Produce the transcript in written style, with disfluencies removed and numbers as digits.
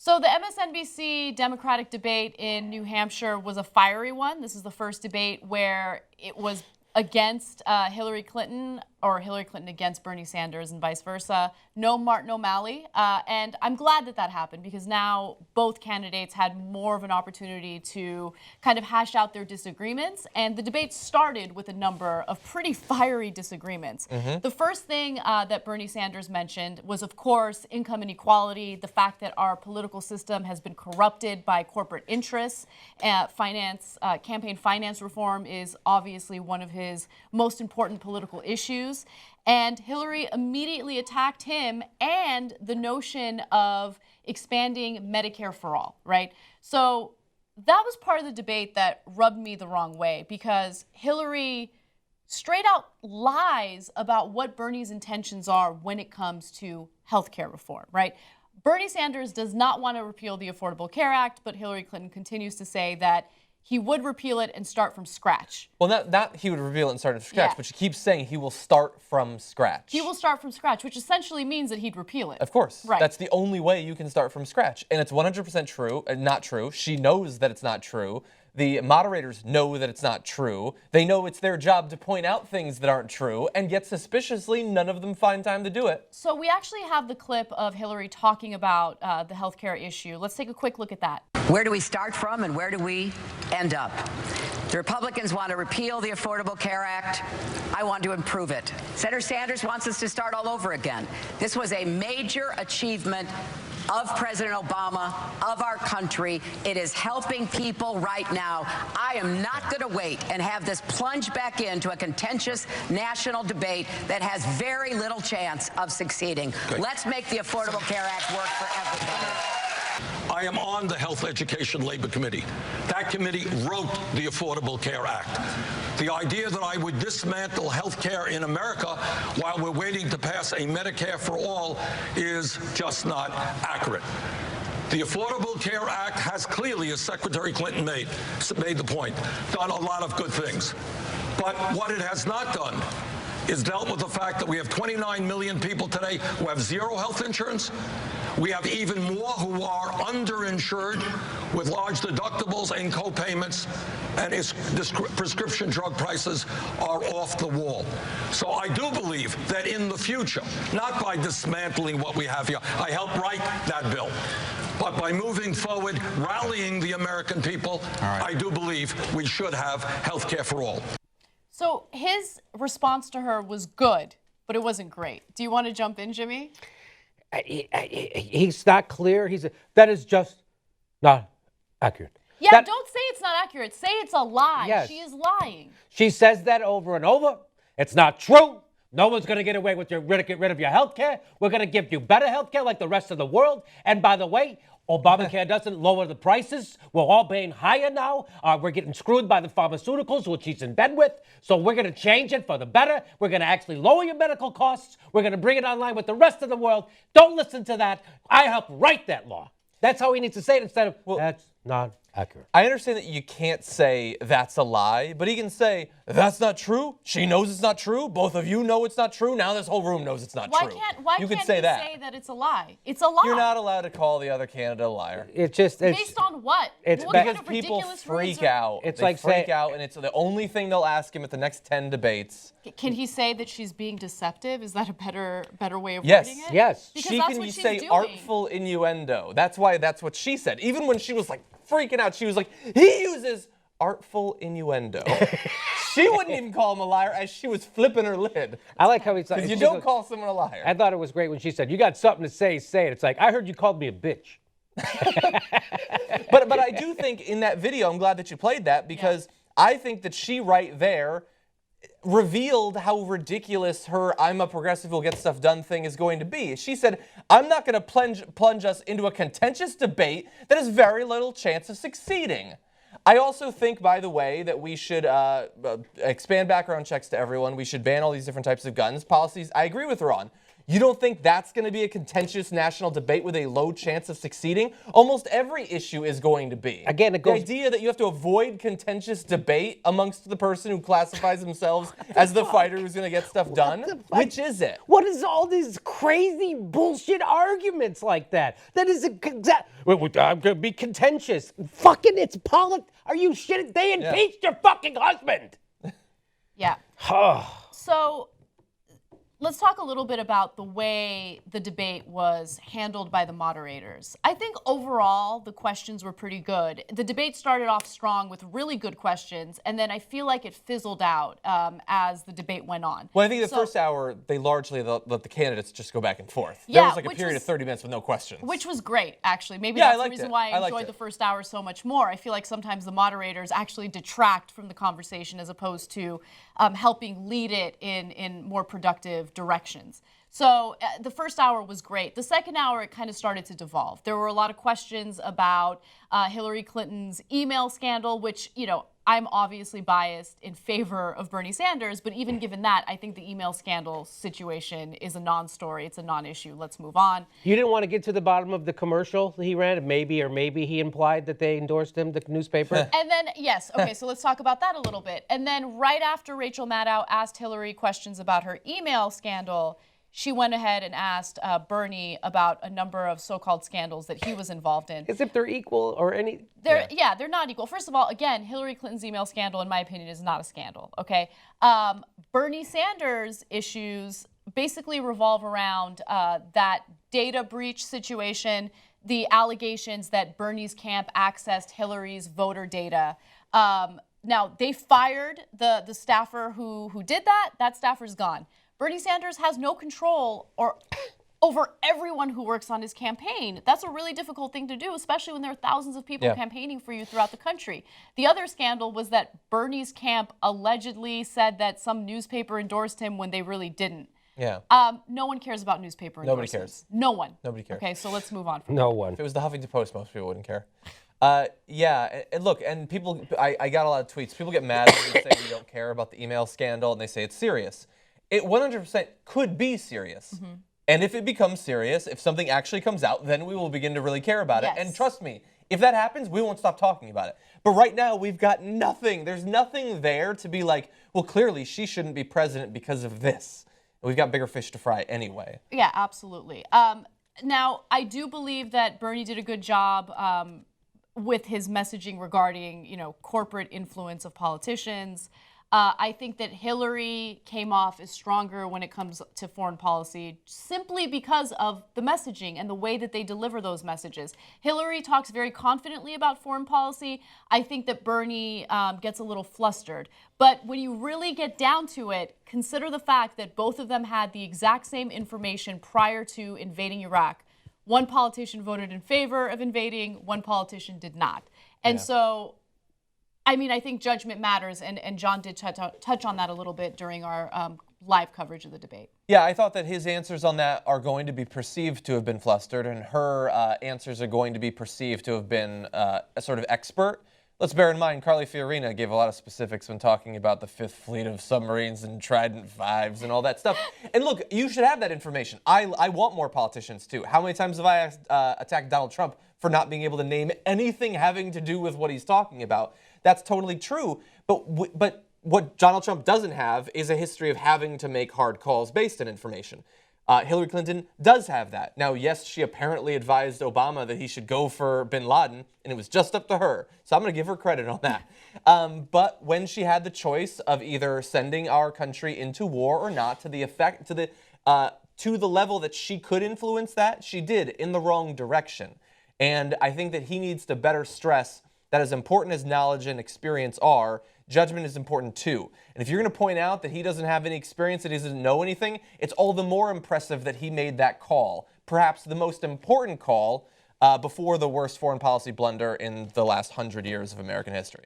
So the MSNBC Democratic debate in New Hampshire was a fiery one. This is the first debate where it was against Hillary Clinton, or Hillary Clinton against Bernie Sanders and vice versa. No Martin O'Malley. And I'm glad that that happened, because now both candidates had more of an opportunity to kind of hash out their disagreements. And the debate started with a number of pretty fiery disagreements. The first thing that Bernie Sanders mentioned was, of course, income inequality, the fact that our political system has been corrupted by corporate interests. Campaign finance reform is obviously one of his most important political issues. And Hillary immediately attacked him and the notion of expanding Medicare for all, right? So that was part of the debate that rubbed me the wrong way, because Hillary straight out lies about what Bernie's intentions are when it comes to healthcare reform, right? Bernie Sanders does not want to repeal the Affordable Care Act, but Hillary Clinton continues to say that he would repeal it and start from scratch. Well, not he would repeal it and start from scratch, but she keeps saying he will start from scratch. He will start from scratch, which essentially means that he'd repeal it. Of course. Right. That's the only way you can start from scratch. And it's 100% true, not true. She knows that it's not true. The moderators know that it's not true. They know it's their job to point out things that aren't true, and yet suspiciously, none of them find time to do it. So we actually have the clip of Hillary talking about the healthcare issue. Let's take a quick look at that. Where do we start from and where do we end up? The Republicans want to repeal the Affordable Care Act. I want to improve it. Senator Sanders wants us to start all over again. This was a major achievement of President Obama, of our country. It is helping people right now. I am not going to wait and have this plunge back into a contentious national debate that has very little chance of succeeding. Good. Let's make the Affordable Care Act work for everybody. I am on the Health Education Labor Committee. That committee wrote the Affordable Care Act. The idea that I would dismantle health care in America while we're waiting to pass a Medicare for all is just not accurate. The Affordable Care Act has clearly, as Secretary Clinton made the point, done a lot of good things. But what it has not done is dealt with the fact that we have 29 million people today who have zero health insurance. We have even more who are underinsured with large deductibles and co-payments, and prescription drug prices are off the wall. So I do believe that in the future, not by dismantling what we have here, I helped write that bill, but by moving forward, rallying the American people, I do believe we should have health care for all. So his response to her was good, but it wasn't great. Do you want to jump in, Jimmy? He's not clear. That is just not accurate. Yeah, don't say it's not accurate. Say it's a lie. Yes. She is lying. She says that over and over. It's not true. No one's going to get away with get rid of your health care. We're going to give you better health care like the rest of the world. And by the way, Obamacare doesn't lower the prices. We're all paying higher now. We're getting screwed by the pharmaceuticals, which he's in bed with. So we're going to change it for the better. We're going to actually lower your medical costs. We're going to bring it online with the rest of the world. Don't listen to that. I helped write that law. That's how he needs to say it instead of, well, that's not accurate. I understand that you can't say that's a lie, but he can say that's not true. She knows it's not true. Both of you know it's not true. Now this whole room knows it's not true. Why you can't could say he that. say that it's a lie? It's a lie. You're not allowed to call the other candidate a liar. Based on what? It's what because kind of people ridiculous freak reason? out. It's they like freak out, and it's the only thing they'll ask him at the next 10 debates. Can he say that she's being deceptive? Is that a better way of Yes. wording it? Yes. Because She that's can what she's say doing. artful innuendo. That's what she said. Even when she was like freaking out, she was like, he uses artful innuendo. She wouldn't even call him a liar as she was flipping her lid. I like how he's like, Because you don't call someone a liar. I thought it was great when she said, you got something to say it. It's like, I heard you called me a bitch. But I do think in that video, I'm glad that you played that, because I think that she right there revealed how ridiculous her I'm a progressive who'll get stuff done thing is going to be. She said, I'm not going to plunge us into a contentious debate that has very little chance of succeeding. I also think, by the way, that we should expand background checks to everyone. We should ban all these different types of guns. Policies I agree with her on. You don't think that's going to be a contentious national debate with a low chance of succeeding? Almost every issue is going to be. Again, it goes... The idea that you have to avoid contentious debate amongst the person who classifies themselves as the fighter who's going to get stuff done? Which is it? What is all these crazy bullshit arguments like that? That is exact. I'm going to be contentious. Fucking, it's politics. Are you shitting? They impeached your fucking husband. Yeah. So let's talk a little bit about the way the debate was handled by the moderators. I think overall the questions were pretty good. The debate started off strong with really good questions, and then I feel like it fizzled out as the debate went on. Well, I think the first hour, they largely let the candidates just go back and forth. Yeah, there was like a period of 30 minutes with no questions. Which was great, actually. Maybe Yeah, that's the reason why I enjoyed the first hour so much more. I feel like sometimes the moderators actually detract from the conversation as opposed to helping lead it in more productive directions. So the first hour was great. The second hour, it kind of started to devolve. There were a lot of questions about Hillary Clinton's email scandal, which, you know, I'm obviously biased in favor of Bernie Sanders, but even given that, I think the email scandal situation is a non-story. It's a non-issue. Let's move on. You didn't want to get to the bottom of the commercial he ran? Maybe he implied that they endorsed him, the newspaper? And then, yes, okay, so let's talk about that a little bit. And then right after Rachel Maddow asked Hillary questions about her email scandal, she went ahead and asked Bernie about a number of so-called scandals that he was involved in. As if they're equal or any... They're not equal. First of all, again, Hillary Clinton's email scandal, in my opinion, is not a scandal, okay? Bernie Sanders' issues basically revolve around that data breach situation, the allegations that Bernie's camp accessed Hillary's voter data. Now, they fired the staffer who did that. That staffer's gone. Bernie Sanders has no control over everyone who works on his campaign. That's a really difficult thing to do, especially when there are thousands of people campaigning for you throughout the country. The other scandal was that Bernie's camp allegedly said that some newspaper endorsed him when they really didn't. Yeah. No one cares about newspaper Nobody endorsements. cares. No one. Nobody cares. Okay, so let's move on. No one. If it was the Huffington Post, most people wouldn't care. Yeah, and look, and people, I got a lot of tweets. People get mad when you say you don't care about the email scandal, and they say it's serious. It 100% could be serious. Mm-hmm. And if it becomes serious, if something actually comes out, then we will begin to really care about it. And trust me, if that happens, we won't stop talking about it. But right now, we've got nothing. There's nothing there to be like, well, clearly she shouldn't be president because of this. We've got bigger fish to fry anyway. Yeah, absolutely. Now, I do believe that Bernie did a good job with his messaging regarding, you know, corporate influence of politicians. I think that Hillary came off as stronger when it comes to foreign policy simply because of the messaging and the way that they deliver those messages. Hillary talks very confidently about foreign policy. I think that Bernie gets a little flustered. But when you really get down to it, consider the fact that both of them had the exact same information prior to invading Iraq. One politician voted in favor of invading, one politician did not. And so, I mean, I think judgment matters, and John did touch on that a little bit during our live coverage of the debate. Yeah, I thought that his answers on that are going to be perceived to have been flustered, and her answers are going to be perceived to have been a sort of expert. Let's bear in mind, Carly Fiorina gave a lot of specifics when talking about the Fifth Fleet of submarines and Trident Fives and all that stuff. And look, you should have that information. I want more politicians, too. How many times have I attacked Donald Trump for not being able to name anything having to do with what he's talking about? That's totally true. But what Donald Trump doesn't have is a history of having to make hard calls based on information. Hillary Clinton does have that. Now, yes, she apparently advised Obama that he should go for bin Laden, and it was just up to her. So I'm going to give her credit on that. But when she had the choice of either sending our country into war or not, to the level that she could influence that, she did in the wrong direction. And I think that he needs to better stress that as important as knowledge and experience are, judgment is important too. And if you're going to point out that he doesn't have any experience, that he doesn't know anything, it's all the more impressive that he made that call. Perhaps the most important call before the worst foreign policy blunder in the last 100 years of American history.